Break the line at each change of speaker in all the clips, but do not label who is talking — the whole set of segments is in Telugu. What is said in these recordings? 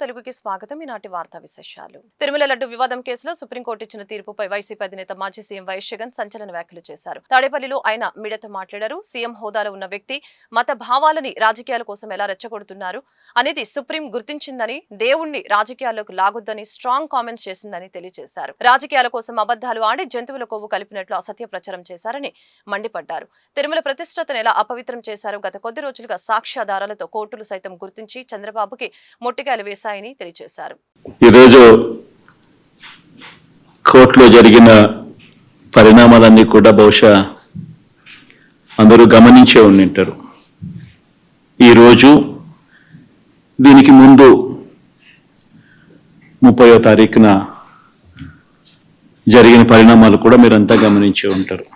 తెలుగుకి స్వాగతం. ఈనాటి వార్తా విశేషాలు. తిరుమల లడ్డు వివాదం కేసులో సుప్రీంకోర్టు ఇచ్చిన తీర్పుపై వైసీపీ అధినేత మాజీ సీఎం వైఎస్ జగన్ సంచలన వ్యాఖ్యలు చేశారు. తాడేపల్లిలో ఆయన మీడియాతో మాట్లాడారు. సీఎం హోదాలో ఉన్న వ్యక్తి మత భావాలని రాజకీయాల కోసం ఎలా రెచ్చగొడుతున్నారు అనేది సుప్రీం గుర్తించిందని, దేవుణ్ణి రాజకీయాల్లోకి లాగొద్దని స్ట్రాంగ్ కామెంట్స్ చేసిందని తెలియజేశారు. రాజకీయాల కోసం అబద్దాలు ఆడి జంతువుల కొవ్వు కలిపినట్లు అసత్య ప్రచారం చేశారని మండిపడ్డారు. తిరుమల ప్రతిష్టతను ఎలా అపవిత్రం చేశారో గత కొద్ది రోజులుగా సాక్ష్యాధారాలతో కోర్టులు సైతం గుర్తించి చంద్రబాబుకి మొట్టికాయలు వేశాయని తెలియజేశారు.
ఈరోజు కోర్టులో జరిగిన పరిణామాలన్నీ కూడా బహుశా అందరూ గమనించే ఉండింటారు. ఈరోజు దీనికి ముందు 30వ తారీఖున జరిగిన పరిణామాలు కూడా మీరంతా గమనించే ఉంటారు.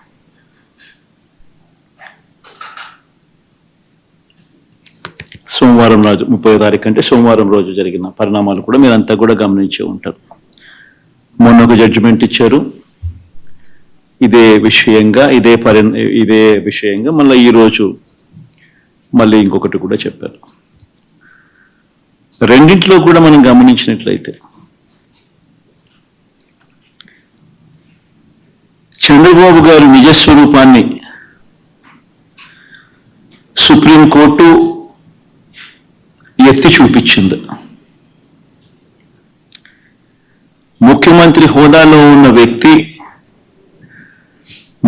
సోమవారం రోజు 30వ తారీఖు అంటే సోమవారం రోజు జరిగిన పరిణామాలు కూడా మీరంతా కూడా గమనించే ఉంటారు. మొన్న ఒక జడ్జిమెంట్ ఇచ్చారు ఇదే విషయంగా మళ్ళీ ఈరోజు మళ్ళీ ఇంకొకటి కూడా చెప్పారు. రెండింటిలో కూడా మనం గమనించినట్లయితే చంద్రబాబు గారి నిజస్వరూపాన్ని సుప్రీంకోర్టు ఎత్తి చూపించింది. ముఖ్యమంత్రి హోదాలో ఉన్న వ్యక్తి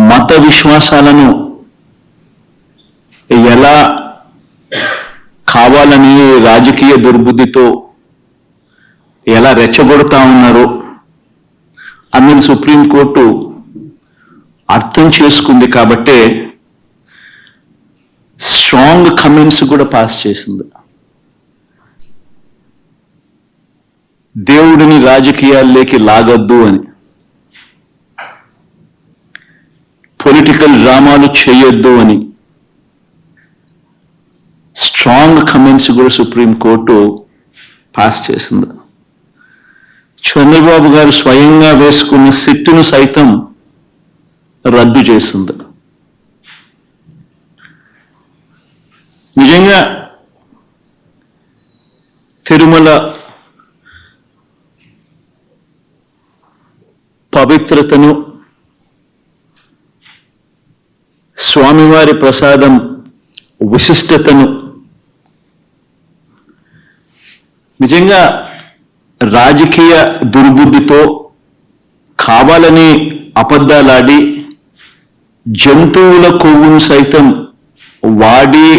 మత విశ్వాసాలను ఎలా కావాలని రాజకీయ దుర్బుద్ధితో ఎలా రెచ్చగొడతా ఉన్నారో అన్నది సుప్రీంకోర్టు అర్థం చేసుకుంది. కాబట్టే స్ట్రాంగ్ కమెంట్స్ కూడా పాస్ చేసింది. దేవుడిని రాజకీయాల్లోకి లాగద్దు అని, పొలిటికల్ డ్రామాలు చేయొద్దు అని స్ట్రాంగ్ కమెంట్స్ కూడా సుప్రీంకోర్టు పాస్ చేసింది. చంద్రబాబు గారు స్వయంగా వేసుకున్న సిట్టును సైతం రద్దు చేసింది. నిజంగా తిరుమల పవిత్రతను, స్వామివారి ప్రసాదం విశిష్టతను నిజంగా రాజకీయ దుర్బుద్ధితో కావాలని అబద్ధాలాడి జంతువుల కొవ్వును సైతం వాడి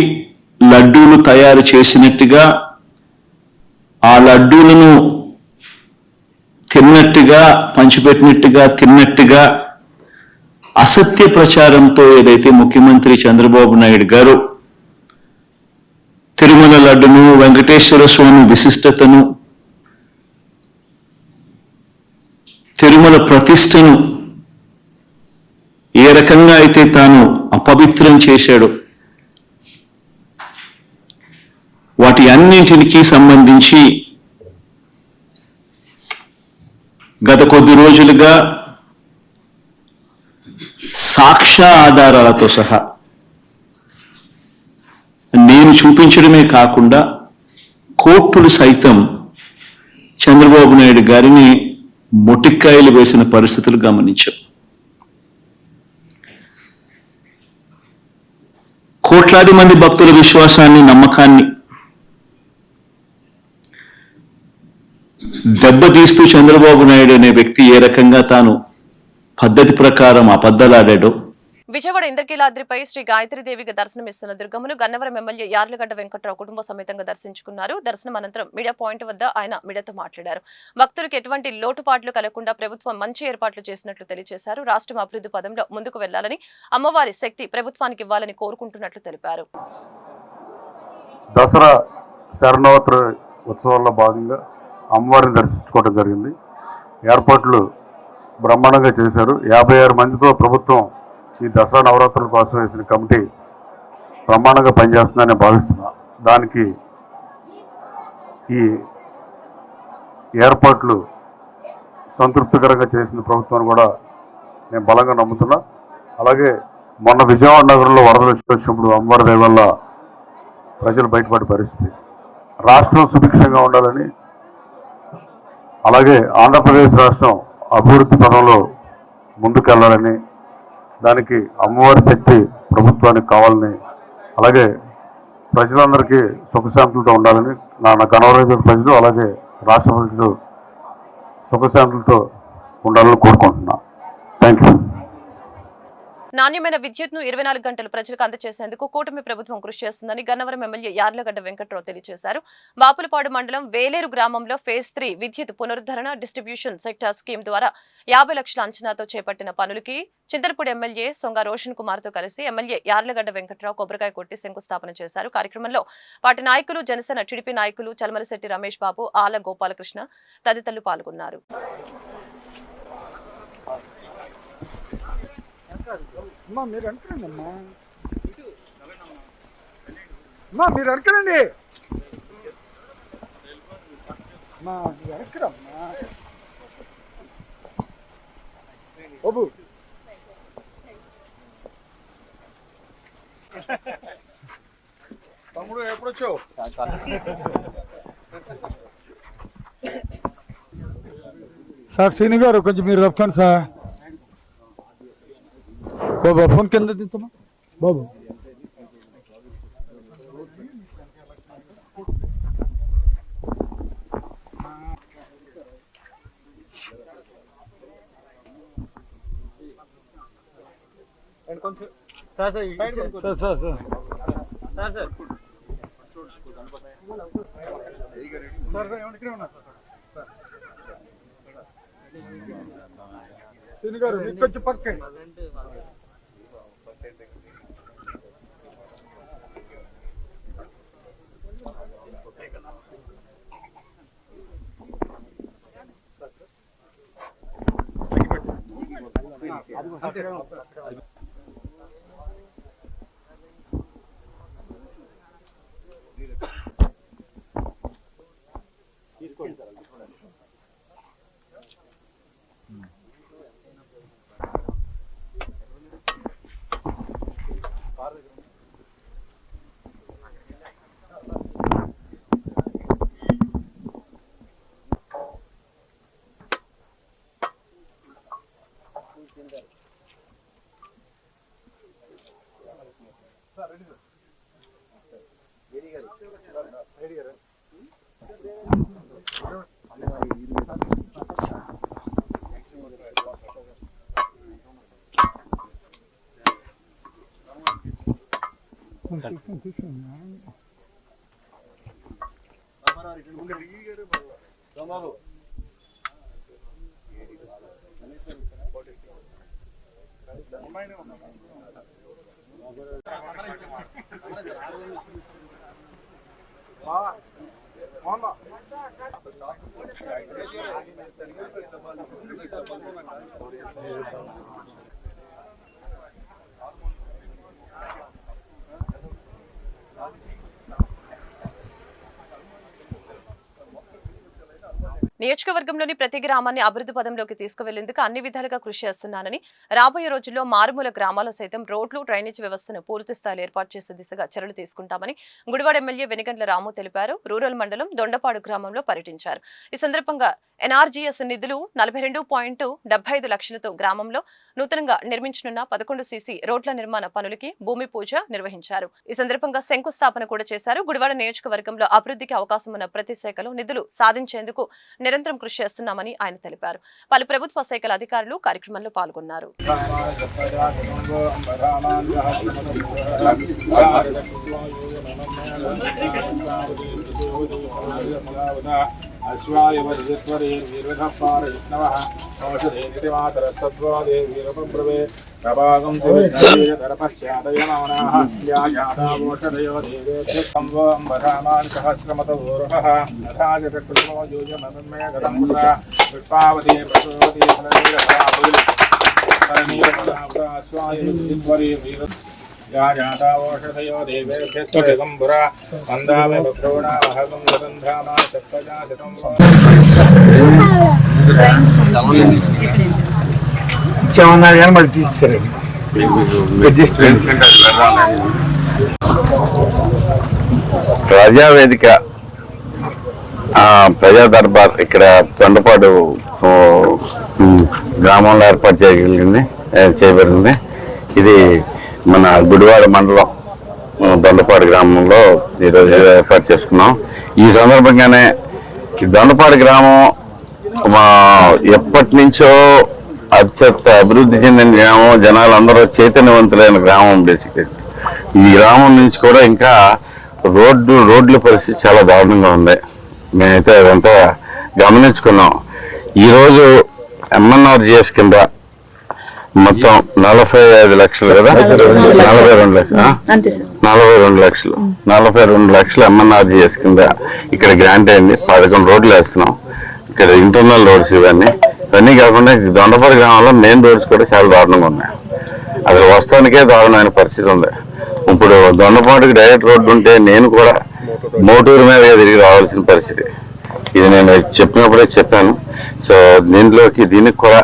లడ్డూలు తయారు చేసినట్టుగా, ఆ లడ్డూలను తిన్నట్టుగా, పంచిపెట్టినట్టుగా తిన్నట్టుగా అసత్య ప్రచారంతో ఏదైతే ముఖ్యమంత్రి చంద్రబాబు నాయుడు గారు తిరుమల లడ్డును, వెంకటేశ్వర స్వామి విశిష్టతను, తిరుమల ప్రతిష్టను ఏ రకంగా అయితే తాను అపవిత్రం చేశాడో వాటి అన్నింటికి సంబంధించి గత కొద్ది రోజులుగా సాక్ష్య ఆధారాలతో సహా నేను చూపించడమే కాకుండా కోర్టులు సైతం చంద్రబాబు నాయుడు గారిని మొటిక్కాయలు వేసిన పరిస్థితులు గమనించాం. కోట్లాది మంది భక్తుల విశ్వాసాన్ని, నమ్మకాన్ని దెబ్బతీస్తూ చంద్రబాబు నాయుడు అనే వ్యక్తి ఏ రకంగా తాను పద్ధతి ప్రకారం అబద్ధాలాడాడో.
విజయవాడ ఇంద్రకీలాద్రిపై శ్రీ గాయత్రీదేవిగా దర్శనమిస్తున్న దుర్గమ్మను గన్నవరం ఎమ్మెల్యే యార్లగడ్డ వెంకట్రావు కుటుంబ సమేతంగా దర్శించుకున్నారు. దర్శనం అనంతరం మీడియా పాయింట్ వద్ద ఆయన మీడియాతో మాట్లాడారు. భక్తులకు ఎటువంటి లోటుపాట్లు కలగకుండా ప్రభుత్వం మంచి ఏర్పాట్లు చేసినట్లు తెలియజేశారు. రాష్ట్రం అభివృద్ధి పదంలో ముందుకు వెళ్లాలని, అమ్మవారి శక్తి ప్రభుత్వానికి ఇవ్వాలని కోరుకుంటున్నట్లు తెలిపారు.
దసరా శరణవరాత్రి ఉత్సవాల్లో భాగంగా అమ్మవారిని దర్శించుకోవడం జరిగింది. ఏర్పాట్లు బ్రహ్మాండంగా చేశారు. 56 మందితో ప్రభుత్వం ఈ దసరా నవరాత్రుల కోసం వేసిన కమిటీ బ్రహ్మాండంగా పనిచేస్తుందని భావిస్తున్నా. దానికి ఈ ఏర్పాట్లు సంతృప్తికరంగా చేసిన ప్రభుత్వాన్ని కూడా నేను బలంగా నమ్ముతున్నా. అలాగే మొన్న విజయవాడ నగరంలో వరదలు వచ్చినప్పుడు అమ్మవారి దయ వల్ల ప్రజలు బయటపడే పరిస్థితి. రాష్ట్రం సుభిక్షంగా ఉండాలని అలాగే ఆంధ్రప్రదేశ్ రాష్ట్రం అభివృద్ధి పదంలో ముందుకెళ్లాలని, దానికి అమ్మవారి శక్తి ప్రభుత్వానికి కావాలని, అలాగే ప్రజలందరికీ సుఖశాంతులతో ఉండాలని నా గణవరం ప్రజలు అలాగే రాష్ట్ర ప్రజలు సుఖశాంతులతో ఉండాలని కోరుకుంటున్నా. Thank you.
నాణ్యమైన విద్యుత్ను 24 గంటలు ప్రజలకు అందజేసేందుకు కూటమి ప్రభుత్వం కృషి చేస్తుందని గన్నవరం ఎమ్మెల్యే యార్లగడ్డ వెంకట్రావు తెలియజేశారు. బాపులపాడు మండలం వేలేరు గ్రామంలో ఫేజ్ 3 విద్యుత్ పునరుద్ధరణ డిస్ట్రిబ్యూషన్ సెక్టార్ స్కీమ్ ద్వారా 50 లక్షల అంచనాతో చేపట్టిన పనులకి చింతలపూడి ఎమ్మెల్యే సొంగ రోషన్ కుమార్ తో కలిసి ఎమ్మెల్యే యార్లగడ్డ వెంకట్రావు కొబ్బరికాయ కొట్టి శంకుస్థాపన చేశారు. కార్యక్రమంలో పార్టీ నాయకులు, జనసేన టీడీపీ నాయకులు చలమలశెట్టి రమేష్ బాబు, ఆల గోపాలకృష్ణ తదితరులు పాల్గొన్నారు.
మీరు అనుకురండి మీరు అనుకురండి ఎక్కడమ్మా బాబు తమ్ముడు ఎప్పుడు వచ్చావు? సార్ శ్రీని గారు కొంచెం మీరు రప్పండి సార్. బాబా ఫోన్ కింద దించమా బాబు. Sir sir sir sir sir ఇక్కడ ఉన్నా శ్రీని గారు కొంచెం పక్క
నియోజకవర్గంలోని ప్రతి గ్రామాన్ని అభివృద్ధి పదంలోకి తీసుకువెళ్లేందుకు అన్ని విధాలుగా కృషి చేస్తున్నానని, రాబోయే రోజుల్లో మారుమూల గ్రామాల్లో సైతం రోడ్లు, డ్రైనేజ్ వ్యవస్థను పూర్తి స్థాయిలో ఏర్పాటు చేసే దిశగా చర్యలు తీసుకుంటామని గుడివాడ ఎమ్మెల్యే వెనిగండ్ల రాము తెలిపారు. రూరల్ మండలం దొండపాడు గ్రామంలో పర్యటించారు. ఈ సందర్భంగా ఎన్ఆర్జీఎస్ నిధులు 42.75 లక్షలతో గ్రామంలో నూతనంగా నిర్మించనున్న 11 సీసీ రోడ్ల నిర్మాణ పనులకి భూమి పూజ నిర్వహించారు. ఈ సందర్భంగా శంకుస్థాపన కూడా చేశారు. గుడివాడ నియోజకవర్గంలో అభివృద్ధికి అవకాశం ఉన్న ప్రతి శాఖలో నిధులు సాధించేందుకు నిరంతరం కృషి చేస్తున్నామని ఆయన తెలిపారు. పలు ప్రభుత్వ శాఖల అధికారులు కార్యక్రమంలో పాల్గొన్నారు.
అశ్వాయ వజ్రేశ్వరే వీరధపారయజ్ఞవః ఔషధే నితిమాతరస్తద్వాదే వీరపబ్రవే ప్రభాగం ధరపశ్చాదయమానాః యాయాదావోషధయో దేవేభ్యः సంవం వధామాన్ సహస్రమతవోరుహః యథాచక్రమో యోజమన్మే గతంగులా పుష్పావతి ప్రసోవతి ఫలనీరసాభుల్ అశ్వాయ వజ్రేశ్వరే వీర యాజాతావోషధయో దేవేభ్యస్వదిగంబురా వందామి బభ్రవణామహగం గంధామా చక్రజాశతం
ఇచ్చామన్నారు కానీ మళ్ళీ తీసేసారండి.
ప్రజావేదిక ప్రజా దర్బార్ ఇక్కడ దొండపాడు గ్రామంలో ఏర్పాటు చేయబడింది. ఇది మన గుడివాడ మండలం దొండపాడు గ్రామంలో ఈరోజు ఏర్పాటు చేసుకున్నాం. ఈ సందర్భంగానే ఈ దొండపాడు గ్రామం ఎప్పటి నుంచో అత్యంత అభివృద్ధి చెందిన గ్రామం, జనాలందరూ చైతన్యవంతులైన గ్రామం. బేసిక్గా ఈ గ్రామం నుంచి కూడా ఇంకా రోడ్ల పరిస్థితి చాలా దారుణంగా ఉంది. మేమైతే అదంతా గమనించుకున్నాం. ఈరోజు MNRGS కింద మొత్తం 45 లక్షలు కదా, 42 లక్షలు MNRGS కింద ఇక్కడ గ్రాంట్ అయింది. 11 రోడ్లు వేస్తున్నాం. ఇక్కడ ఇంటర్నల్ రోడ్స్ ఇవన్నీ కాకుండా దొండపాడు గ్రామంలో మెయిన్ రోడ్స్ కూడా చాలా దారుణంగా ఉన్నాయి. అక్కడ వస్తానికే దారుణమైన పరిస్థితి ఉంది. ఇప్పుడు దొండపాడుకి డైరెక్ట్ రోడ్డు ఉంటే నేను కూడా మోటూరు మీద తిరిగి రావాల్సిన పరిస్థితి. ఇది నేను చెప్పినప్పుడే చెప్పాను. సో దీనికి కూడా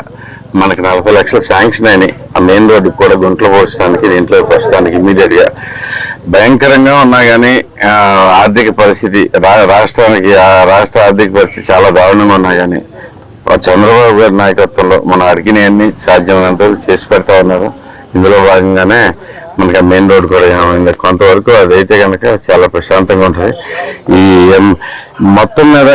మనకి 40 లక్షలు శాంక్షన్ అయినాయి. ఆ మెయిన్ రోడ్డుకి కూడా గుంటలు పోర్చడానికి, దీంట్లోకి వస్తానికి ఇమీడియట్ గా. భయంకరంగా ఉన్నా కానీ ఆర్థిక పరిస్థితి రాష్ట్ర ఆర్థిక పరిస్థితి చాలా దారుణంగా ఉన్నా కానీ చంద్రబాబు గారి నాయకత్వంలో మన అడిగినవన్నీ సాధ్యమైనంత చేసి పెడతా ఉన్నారు. ఇందులో భాగంగానే మనకి ఆ మెయిన్ రోడ్ కూడా ఏమైంది. కొంతవరకు అదైతే కనుక చాలా ప్రశాంతంగా ఉంటుంది. ఈ మొత్తం మీద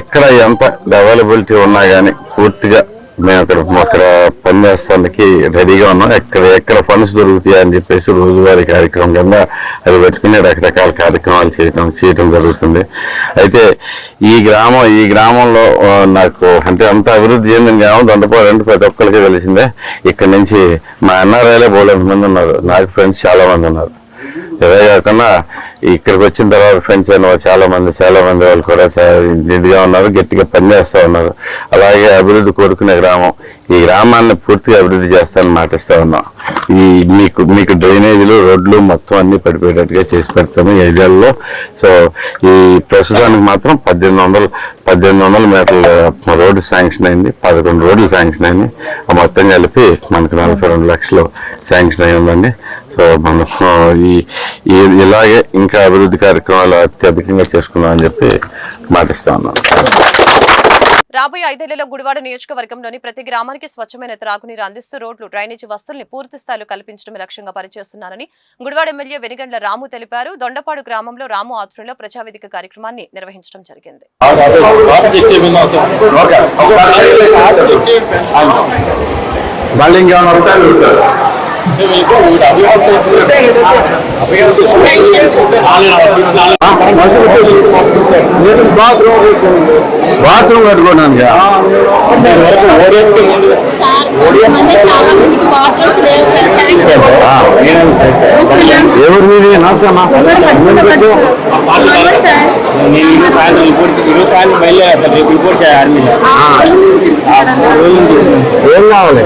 ఎక్కడ ఎంత అవైలబిలిటీ ఉన్నా కానీ పూర్తిగా మేము అక్కడ పనిచేస్తానికి రెడీగా ఉన్నాం. ఎక్కడ ఫండ్స్ దొరుకుతాయి అని చెప్పేసి రోజువారీ కార్యక్రమం కింద అది పెట్టుకుని రకరకాల కార్యక్రమాలు చేయడం జరుగుతుంది. అయితే ఈ గ్రామంలో నాకు అంటే అంత అభివృద్ధి చెందిన గ్రామం దొండపాడు అంటే ప్రతి ఒక్కరికి తెలిసిందే. ఇక్కడ నుంచి మా NRIలే బోలెంత మంది ఉన్నారు. నాకు ఫ్రెండ్స్ చాలా మంది ఉన్నారు. ఇదే కాకుండా ఇక్కడికి వచ్చిన తర్వాత ఫ్రెండ్స్ అయిన చాలా మంది వాళ్ళు కూడా ఇదిగా ఉన్నారు, గట్టిగా పనిచేస్తూ ఉన్నారు. అలాగే అభివృద్ధి కోరుకునే గ్రామం. ఈ గ్రామాన్ని పూర్తిగా అభివృద్ధి చేస్తానని మాటిస్తూ ఉన్నాం. మీకు డ్రైనేజీలు, రోడ్లు మొత్తం అన్ని పడిపోయేటట్టుగా చేసి పెడతాము ఈ ఏరియాల్లో. సో ఈ ప్రస్తుతానికి మాత్రం 1800 మీటర్ల రోడ్డు శాంక్షన్ అయింది. 11 రోడ్లు శాంక్షన్ అయింది. మొత్తం కలిపి మనకు 42 లక్షలు శాంక్షన్ అయి ఉందండి. సో మనం ఇలాగే ఇంకా అభివృద్ధి కార్యక్రమాలు అత్యధికంగా చేసుకున్నామని చెప్పి మాటిస్తా ఉన్నాను.
రాబోయే 5 ఏళ్లలో గుడివాడ నియోజకవర్గంలోని ప్రతి గ్రామానికి స్వచ్ఛమైన త్రాగునీరు అందిస్తూ రోడ్లు, డ్రైనేజీ వసతుల్ని పూర్తి స్థాయిలో కల్పించడం లక్ష్యంగా పనిచేస్తున్నారని గుడివాడ ఎమ్మెల్యే వెనిగండ్ల రాము తెలిపారు. దొండపాడు గ్రామంలో రాము ఆధ్వర్యంలో ప్రజావేదిక కార్యక్రమాన్ని నిర్వహించడం జరిగింది.
బాత్రూమ్ కట్టుకోవడానికి ఎవరు మీది నాకమ్మా
సాయంత్రం బయలుదేరా సార్. రేపు రిపోర్ట్ చేయాలి.
ఏం కావాలి?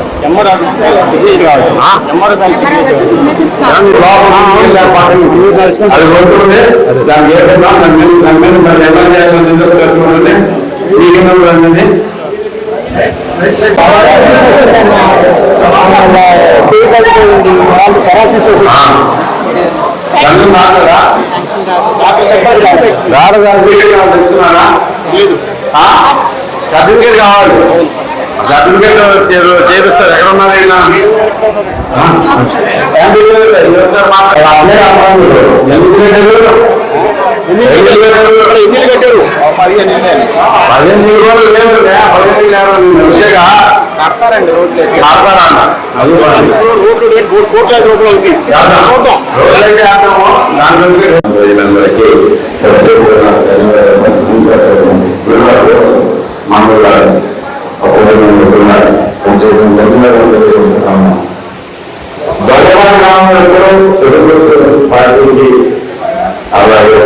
సర్టిఫికేట్ కావాలి. సర్టిఫికేట్ చేపిస్తారు. ఎక్కడ ఉన్నారు?
ఎన్ని కట్టారు?
15 రోజులు లేదు.
కడతారండి రోడ్లు.
ప్రజలందరికీ పార్టీకి అలాగే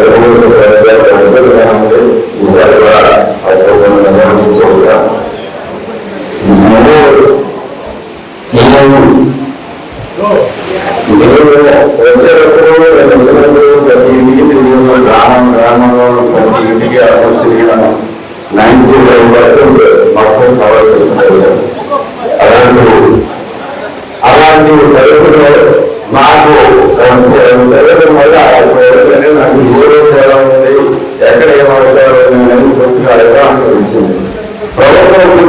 గ్రామంలో ప్రతి ఇంటికి తిరిగిన 95% మొత్తం కవర్ చేస్తున్నారు. అలాంటి పరిస్థితుల్లో నాకు వల్ల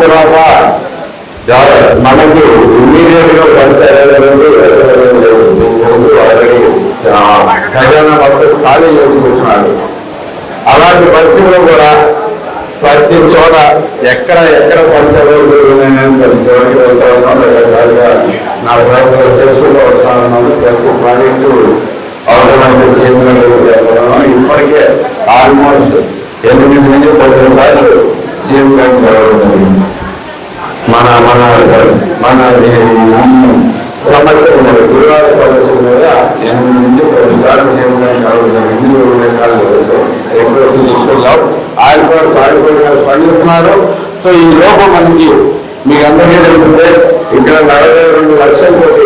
తర్వాత మనకి ఇమ్మీడియట్ గా ఆల్రెడీ ఖజానా మొత్తం ఖాళీ చేసి వచ్చినాడు. అలాంటి పరిస్థితుల్లో కూడా ప్రతి చోట ఎక్కడ పంచాయతీలు ప్రతి చోటకి వెళ్తా ఉన్నాం. రకరకాలుగా నా ప్రయత్నాలు చేసుకుంటూ వస్తా ఉన్నాను. ప్రతి ప్రాజెక్టు అవసరమైతే సీఎం ఇప్పటికే ఆల్మోస్ట్ 8 నుంచి 10 సార్లు సీఎం గారికి జరగడం మన మన మన సమస్యల మీద గురువార సమస్యల మీద 8 నుంచి 10 సార్లు సీఎం గారికి జరగడం రిక్వెస్ట్ తీసుకున్నాం. ఆయన కూడా సాధిపడిగా స్పందిస్తున్నారు. సో ఈ లోపం మనకి మీకు అందరికీ తెలుస్తుంది. ఇక్కడ 42 లక్షల కోటి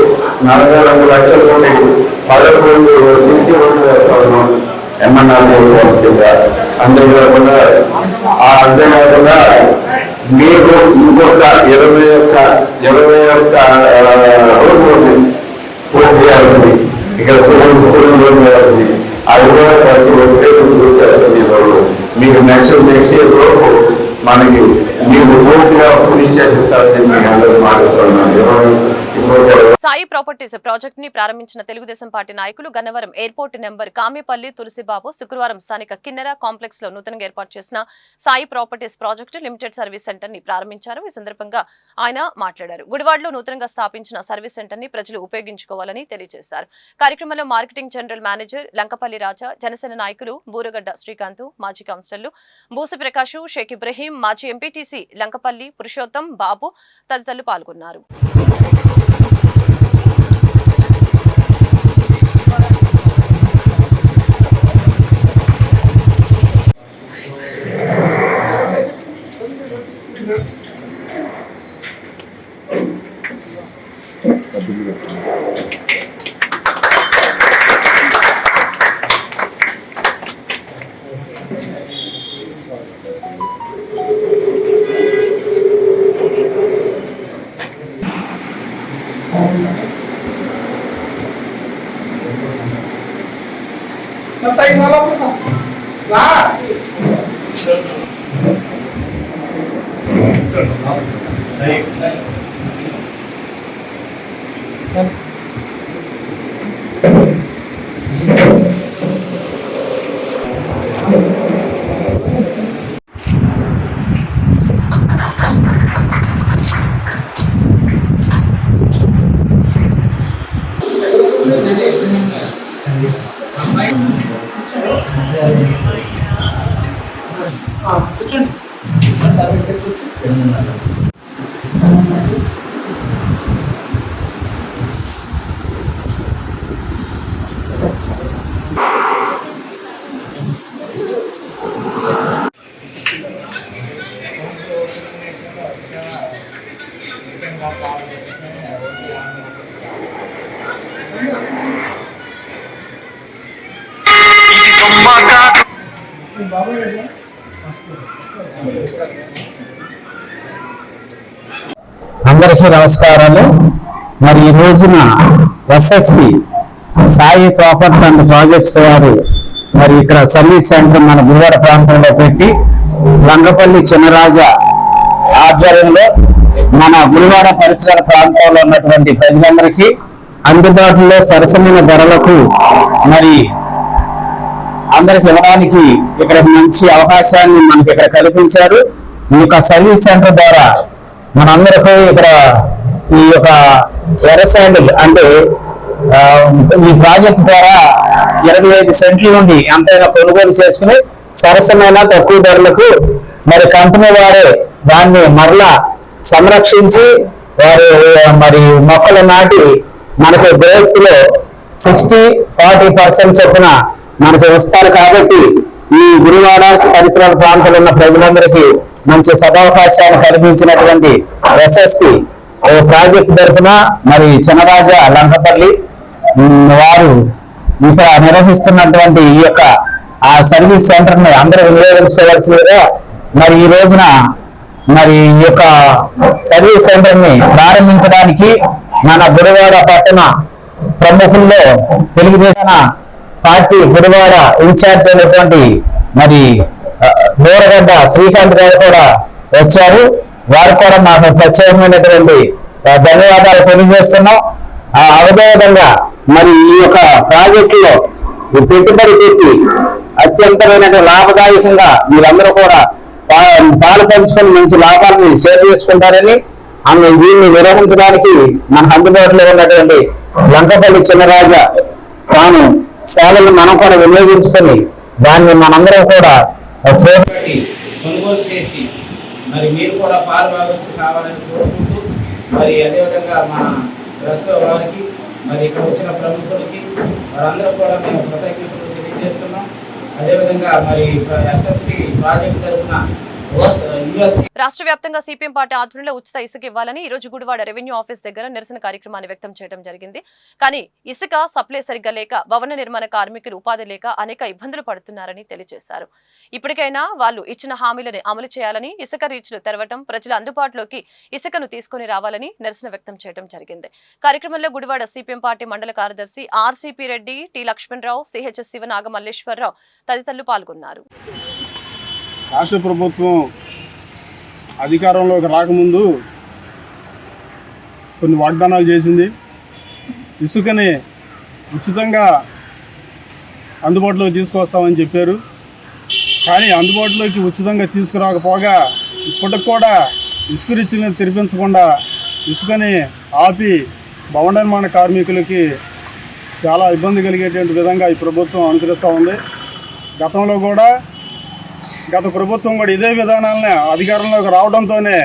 11 సీసీ రోడ్లు వేస్తా ఉన్నాం MNRE కింద. అంతేకాకుండా మీరు ఇంకొక 21 రోడ్లు పూర్తి చేయాల్సింది. ఇక్కడ సులువు రోడ్లు వేయాల్సింది. అది కూడా ప్రతి ఒక్కటి పూర్తి చేస్తుంది. రోడ్లు మీకు నెక్స్ట్ ఇయర్ లోపు మనకి మీరు పూర్తిగా ఫినిష్ చేసేస్తారని మీకు అందరూ మాట్లాడుతున్నాను.
సాయి ప్రాపర్టీస్ ప్రాజెక్ట్ ని ప్రారంభించిన తెలుగుదేశం పార్టీ నాయకులు గన్నవరం ఎయిర్పోర్ట్ నెంబర్ కామిపల్లి తులసిబాబు శుక్రవారం స్థానిక కిన్నెర కాంప్లెక్స్ లో నూతనంగా ఏర్పాటు చేసిన Sai properties project limited service centre ని ప్రారంభించారు. ఈ సందర్భంగా ఆయన మాట్లాడారు. గుడివాడలో నూతనంగా స్థాపించిన సర్వీస్ సెంటర్ ని ప్రజలు ఉపయోగించుకోవాలని తెలియజేశారు. కార్యక్రమంలో మార్కెటింగ్ జనరల్ మేనేజర్ లంకపల్లి రాజా, జనసేన నాయకులు బూరగడ్డ శ్రీకాంత్, మాజీ కౌన్సిలర్లు బూసి ప్రకాష్, షేక్ ఇబ్రహీం, మాజీ ఎంపీటీసీ లంకపల్లి పురుషోత్తం, బాబు తదితరులు పాల్గొన్నారు.
అందరికీ నమస్కారాలు. మరి ఈ రోజున SSP Sai properties and projects వారు మరి ఇక్కడ సర్వీస్ సెంటర్ మన గుడివాడ ప్రాంతంలో పెట్టి లంగపల్లి చిన్నరాజా ఆధ్వర్యంలో మన గుడివాడ పరిసర ప్రాంతంలో ఉన్నటువంటి ప్రజలందరికీ అందుబాటులో సరసమైన ధరలకు మరి అందరికి ఇవ్వడానికి ఇక్కడ మంచి అవకాశాన్ని మనకి ఇక్కడ కల్పించారు. ఈ యొక్క సర్వీస్ సెంటర్ ద్వారా మనందరికీ ఇక్కడ ఈ యొక్క ఎర్రశాండిల్ అంటే ఈ ప్రాజెక్ట్ ద్వారా 25 సెంట్ల నుండి ఎంతైనా కొనుగోలు చేసుకుని సరసమైన తక్కువ ధరలకు మరి కంపెనీ వారే దాన్ని మరలా సంరక్షించి వారు మరి మొక్కలు నాటి మనకు గ్రోత్ లో 60-40% చొప్పున మనకు ఇస్తారు. కాబట్టి ఈ గుడివాడ పరిసరాల ప్రాంతాల్లో ఉన్న ప్రజలందరికీ మంచి సదవకాశాన్ని కల్పించినటువంటి ఎస్ఎస్పి ప్రాజెక్టు తరఫున మరి చిన్నరాజా లంకపల్లి వారు ఇక్కడ నిర్వహిస్తున్నటువంటి ఈ యొక్క ఆ సర్వీస్ సెంటర్ ని అందరూ వినియోగించుకోవాల్సిందిగా మరి ఈ రోజున మరి ఈ యొక్క సర్వీస్ సెంటర్ ని ప్రారంభించడానికి మన గుడివాడ పట్టణ ప్రముఖుల్లో తెలుగుదేశం పార్టీ గుడివాడ ఇన్ఛార్జ్ అయినటువంటి మరి బోరగడ్డ శ్రీకాంత్ గారు కూడా వచ్చారు. వారికి కూడా మాకు ప్రత్యేకమైనటువంటి ధన్యవాదాలు తెలియజేస్తున్నాం. అదేవిధంగా మరి ఈ యొక్క ప్రాజెక్టులో పెట్టుబడి పెట్టి అత్యంతమైన లాభదాయకంగా మీరందరూ కూడా పాలు పంచుకొని మంచి లాభాలను షేర్ చేసుకుంటారని, దీన్ని నిర్వహించడానికి మనకు అందుబాటులో ఉన్నటువంటి లంకపల్లి చిన్నరాజ తాను సేవలను మనం కూడా వినియోగించుకొని దాన్ని మనందరం కూడా
కొనుగోలు చేసి మరి మీరు కూడా పాలు భాగస్తులు కావాలని కోరుకుంటూ, మరి అదేవిధంగా మా రస వారికి మరి ఇక్కడ వచ్చిన ప్రముఖులకి వారందరూ కూడా మేము కృతజ్ఞతలు తెలియజేస్తున్నాం. అదేవిధంగా మరి ఎస్ఎస్పి ప్రాజెక్టు తరఫున
రాష్ట్ర వ్యాప్తంగా సిపిఎం పార్టీ ఆధ్వర్యంలో ఉచిత ఇసుక ఇవ్వాలని ఈ రోజు గుడివాడ రెవెన్యూ ఆఫీస్ దగ్గర నిరసన కార్యక్రమాన్ని వ్యక్తం చేయడం జరిగింది. కానీ ఇసుక సప్లై సరిగ్గా లేక భవన నిర్మాణ కార్మికులు ఉపాధి లేక అనేక ఇబ్బందులు పడుతున్నారని తెలియజేశారు. ఇప్పటికైనా వాళ్ళు ఇచ్చిన హామీలను అమలు చేయాలని, ఇసుక రీచ్లు తెరవడం, ప్రజల అందుబాటులోకి ఇసుకను తీసుకుని రావాలని నిరసన వ్యక్తం చేయడం జరిగింది. కార్యక్రమంలో గుడివాడ సిపిఎం పార్టీ మండల కార్యదర్శి RCP Reddy, T Lakshmanarao, CHS Sivanaga Malleswara Rao తదితరులు పాల్గొన్నారు.
రాష్ట్ర ప్రభుత్వం అధికారంలోకి రాకముందు కొన్ని వాగ్దానాలు చేసింది. ఇసుకని ఉచితంగా అందుబాటులోకి తీసుకొస్తామని చెప్పారు. కానీ అందుబాటులోకి ఉచితంగా తీసుకురాకపోగా ఇప్పటికి కూడా ఇసుక రీచ్ని తెరిపించకుండా ఇసుకని ఆపి భవన నిర్మాణ కార్మికులకి చాలా ఇబ్బంది కలిగేటువంటి విధంగా ఈ ప్రభుత్వం అనుసరిస్తూ ఉంది. గతంలో కూడా గత ప్రభుత్వం కూడా ఇదే విధానాలనే అధికారంలోకి రావడంతోనే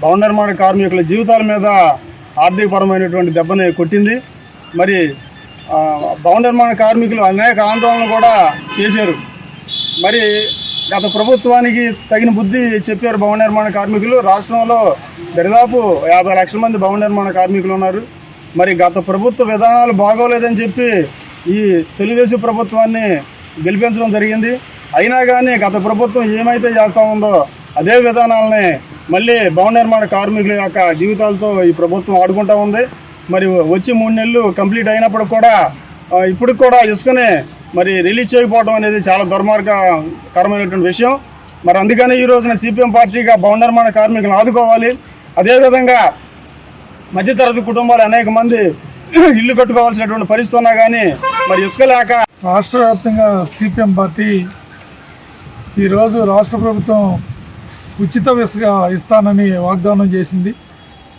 భవన నిర్మాణ కార్మికుల జీవితాల మీద ఆర్థికపరమైనటువంటి దెబ్బని కొట్టింది. మరి భవన నిర్మాణ కార్మికులు అనేక ఆందోళనలు కూడా చేశారు. మరి గత ప్రభుత్వానికి తగిన బుద్ధి చెప్పారు భవన నిర్మాణ కార్మికులు. రాష్ట్రంలో దాదాపు 50 లక్షల మంది భవన నిర్మాణ కార్మికులు ఉన్నారు. మరి గత ప్రభుత్వ విధానాలు బాగోలేదని చెప్పి ఈ తెలుగుదేశం ప్రభుత్వాన్ని గెలిపించడం జరిగింది. అయినా కానీ గత ప్రభుత్వం ఏమైతే చేస్తూ ఉందో అదే విధానాలని మళ్ళీ భవన నిర్మాణ కార్మికుల యొక్క జీవితాలతో ఈ ప్రభుత్వం ఆడుకుంటూ ఉంది. మరి వచ్చి 3 నెలలు కంప్లీట్ అయినప్పుడు కూడా ఇప్పుడు కూడా ఇసుకనే మరి రిలీజ్ చేయకపోవడం అనేది చాలా దుర్మార్గకరమైనటువంటి విషయం. మరి అందుకని ఈ రోజున సిపిఎం పార్టీగా భవన నిర్మాణ కార్మికులను ఆదుకోవాలి. అదేవిధంగా మధ్యతరగతి కుటుంబాలు అనేక మంది ఇల్లు కట్టుకోవాల్సినటువంటి పరిస్థితి ఉన్నా కానీ మరి ఇసుక లేక
రాష్ట్ర వ్యాప్తంగా సిపిఎం పార్టీ ఈరోజు రాష్ట్ర ప్రభుత్వం ఉచిత ఇసుక ఇస్తానని వాగ్దానం చేసింది.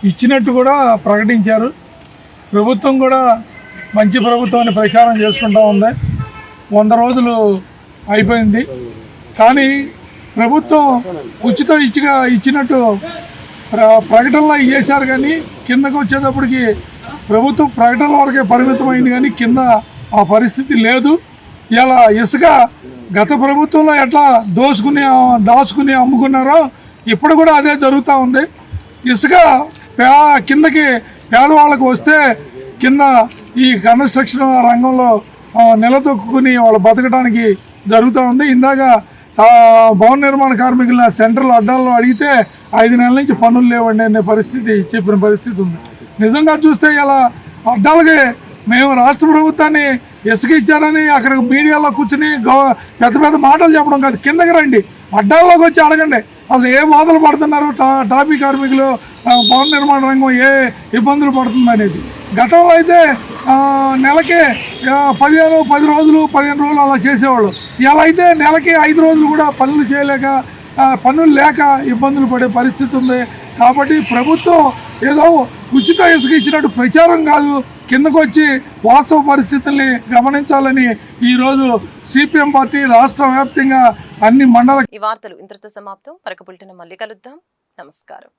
ఇచ్చినట్టు కూడా ప్రకటించారు. ప్రభుత్వం కూడా మంచి ప్రభుత్వం అని ప్రచారం చేసుకుంటూ ఉంది. 100 రోజులు అయిపోయింది. కానీ ప్రభుత్వం ఉచిత ఇసుక ఇచ్చినట్టు ప్రకటనలో చేశారు. కానీ కిందకు వచ్చేటప్పటికి ప్రభుత్వం ప్రకటనల వరకే పరిమితమైంది, కానీ కింద ఆ పరిస్థితి లేదు. ఇలా ఇసుక గత ప్రభుత్వంలో ఎట్లా దాచుకుని అమ్ముకున్నారో ఇప్పుడు కూడా అదే జరుగుతూ ఉంది. ఇసుక కిందకి పేదవాళ్ళకు వస్తే కింద ఈ కన్స్ట్రక్షన్ రంగంలో నిలదొక్కుని వాళ్ళు బతకడానికి జరుగుతూ ఉంది. ఇందాక భవన నిర్మాణ కార్మికుల సెంట్రల్ అడ్డాల్లో అడిగితే 5 నెలల నుంచి పనులు లేవండి అనే పరిస్థితి చెప్పిన పరిస్థితి ఉంది. నిజంగా చూస్తే ఇలా అడ్డాలకి మేము రాష్ట్ర ప్రభుత్వాన్ని ఇసుక ఇచ్చారని అక్కడ మీడియాలో కూర్చుని పెద్ద పెద్ద మాటలు చెప్పడం కాదు, కిందకి రండి, అడ్డాల్లోకి వచ్చి అడగండి అసలు ఏ బాధలు పడుతున్నారు, టాపీ కార్మికులు, భవన నిర్మాణ రంగం ఏ ఇబ్బందులు పడుతుంది అనేది. గతంలో అయితే నెలకి 10 రోజులు 15 రోజులు అలా చేసేవాళ్ళు. ఇలా అయితే నెలకి 5 రోజులు కూడా పనులు చేయలేక, పనులు లేక ఇబ్బందులు పడే పరిస్థితి ఉంది. కాబట్టి ప్రభుత్వం ఏదో ఉచిత ఇసుక ఇచ్చినట్టు ప్రచారం కాదు, కిందకు వచ్చి వాస్తవ పరిస్థితుల్ని గమనించాలని ఈరోజు సిపిఎం పార్టీ రాష్ట్ర వ్యాప్తంగా అన్ని మండల.
ఈ వార్తలు ఇంతటితో సమాప్తం. మరొక బులెటిన్ మళ్ళీ కలుద్దాం. నమస్కారం.